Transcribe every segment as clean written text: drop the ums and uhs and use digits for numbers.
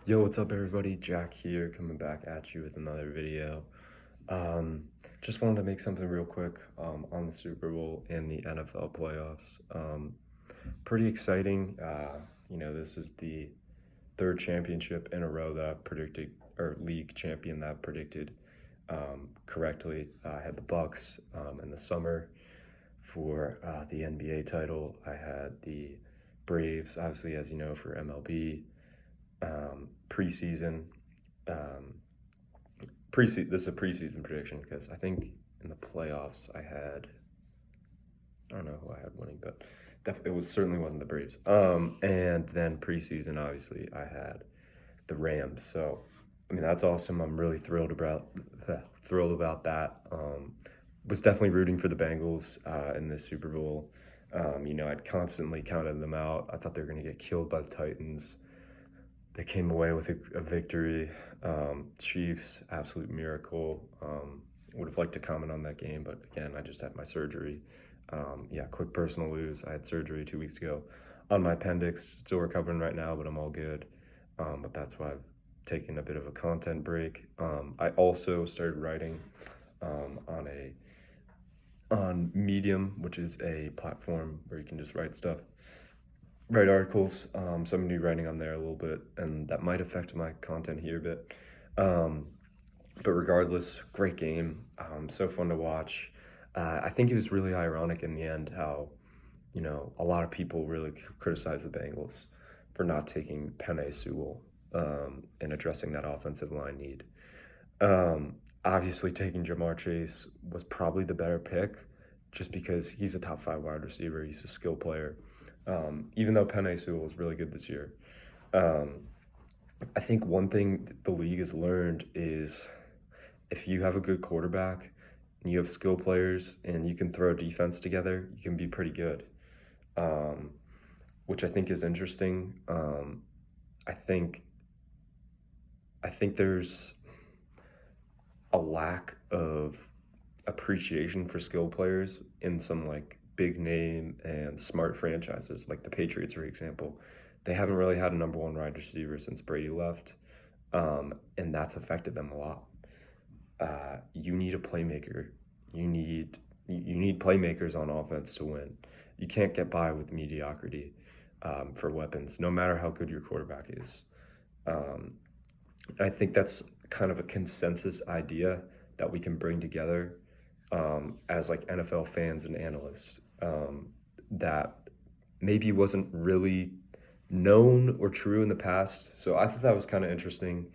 Yo, what's up, everybody? Jack here, coming back at you with another video. Um, just wanted to make something real quick on the Super Bowl and the NFL playoffs. Pretty exciting. This is the third championship in a row that I've predicted, or league champion that I've predicted correctly. I had the Bucks in the summer for the NBA title. I had the Braves, obviously, as you know, for MLB preseason. Um, this is a preseason prediction because I think in the playoffs I don't know who I had winning, but certainly wasn't the Braves. And then preseason, obviously, I had the Rams. So, I mean, that's awesome. I'm really thrilled about that. Was definitely rooting for the Bengals in this Super Bowl. I'd constantly counted them out. I thought they were going to get killed by the Titans. They came away with a victory. Chiefs, absolute miracle. Would have liked to comment on that game, but again, I just had my surgery. Quick personal news. I had surgery 2 weeks ago on my appendix. Still recovering right now, but I'm all good. But that's why I've taken a bit of a content break. I also started writing on Medium, which is a platform where you can just write articles. So I'm gonna be writing on there a little bit, and that might affect my content here a bit. But regardless, great game. So fun to watch. I think it was really ironic in the end how, a lot of people really criticize the Bengals for not taking Penei Sewell and addressing that offensive line need. Obviously, taking Jamar Chase was probably the better pick just because he's a top 5 wide receiver. He's a skill player. Even though Penei Sewell was really good this year. I think one thing the league has learned is if you have a good quarterback and you have skill players and you can throw defense together, you can be pretty good, which I think is interesting. I think there's a lack of appreciation for skill players in some like big name and smart franchises, like the Patriots, for example. They haven't really had a number one wide receiver since Brady left, and that's affected them a lot. You need a playmaker. You need playmakers on offense to win. You can't get by with mediocrity for weapons, no matter how good your quarterback is. I think that's kind of a consensus idea that we can bring together as like NFL fans and analysts that maybe wasn't really known or true in the past. So I thought that was kind of interesting.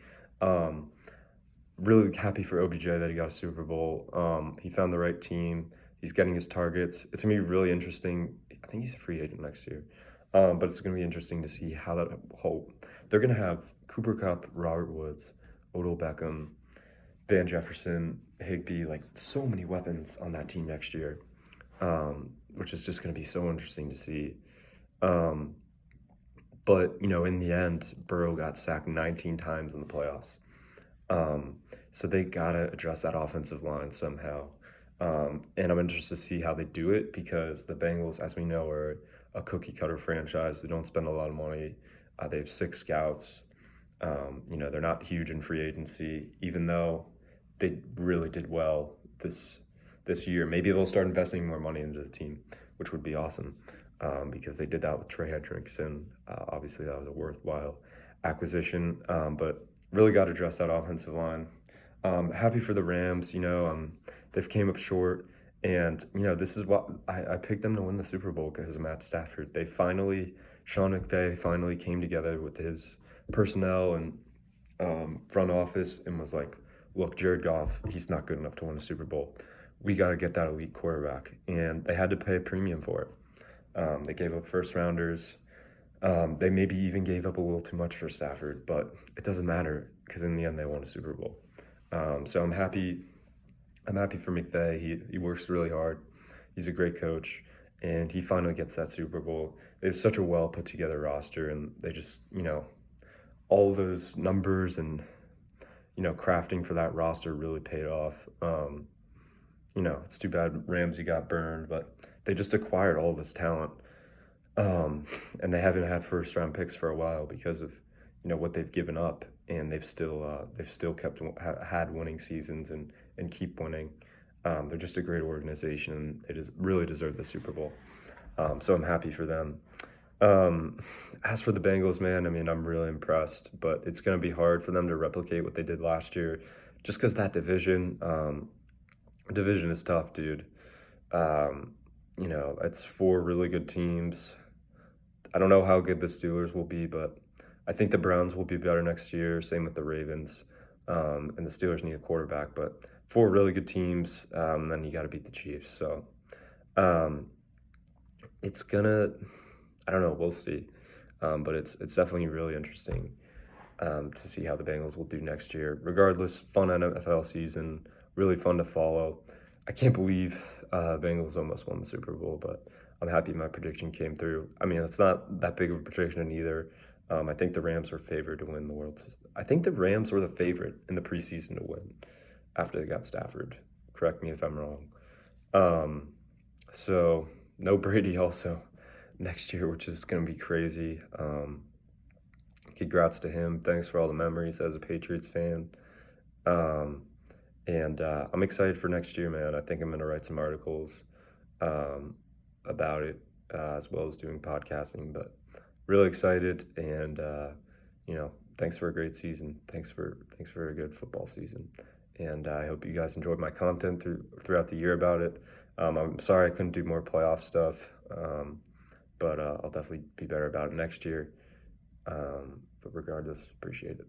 Really happy for OBJ that he got a Super Bowl. He found the right team. He's getting his targets. It's gonna be really interesting. I think he's a free agent next year. But it's gonna be interesting to see how that whole. They're gonna have Cooper Kupp, Robert Woods, Odell Beckham, Van Jefferson, Higbee, like so many weapons on that team next year, which is just going to be so interesting to see. But, in the end, Burrow got sacked 19 times in the playoffs. So they got to address that offensive line somehow. And I'm interested to see how they do it because the Bengals, as we know, are a cookie cutter franchise. They don't spend a lot of money. They have 6 scouts. They're not huge in free agency, even though they really did well this year. Maybe they'll start investing more money into the team, which would be awesome because they did that with Trey Hendrickson. Obviously, that was a worthwhile acquisition, but really got to address that offensive line. Happy for the Rams. They've came up short, and this is what I picked them to win the Super Bowl because of Matt Stafford. Sean McVay finally came together with his personnel and front office and was like, look, Jared Goff, he's not good enough to win a Super Bowl. We got to get that elite quarterback. And they had to pay a premium for it. They gave up first rounders. They maybe even gave up a little too much for Stafford, but it doesn't matter because in the end they won a Super Bowl. So I'm happy for McVay. He works really hard. He's a great coach, and he finally gets that Super Bowl. They have such a well put together roster, and they just, all those numbers and crafting for that roster really paid off. It's too bad Ramsey got burned, but they just acquired all this talent. And they haven't had first round picks for a while because of, what they've given up, and they've still had winning seasons and keep winning. They're just a great organization. They just really deserve the Super Bowl. So I'm happy for them. Um, as for the Bengals, man, I mean, I'm really impressed, but it's going to be hard for them to replicate what they did last year, just because that division is tough, dude. Um, it's four really good teams. I don't know how good the Steelers will be, but I think the Browns will be better next year. Same with the Ravens. And the Steelers need a quarterback, but four really good teams. Then you got to beat the Chiefs. So um, it's gonna. I don't know. We'll see. But it's definitely really interesting to see how the Bengals will do next year. Regardless, fun NFL season, really fun to follow. I can't believe Bengals almost won the Super Bowl, but I'm happy my prediction came through. I mean, it's not that big of a prediction either. I think the Rams were favored to win the I think the Rams were the favorite in the preseason to win after they got Stafford. Correct me if I'm wrong. Um, so no Brady also next year, which is going to be crazy. Congrats to him. Thanks for all the memories as a Patriots fan. Um, and I'm excited for next year, man. I think I'm going to write some articles um, about it as well as doing podcasting. But really excited, and thanks for a great season. Thanks for a good football season, and I hope you guys enjoyed my content throughout the year about it. I'm sorry I couldn't do more playoff stuff, but I'll definitely be better about it next year. But regardless, appreciate it.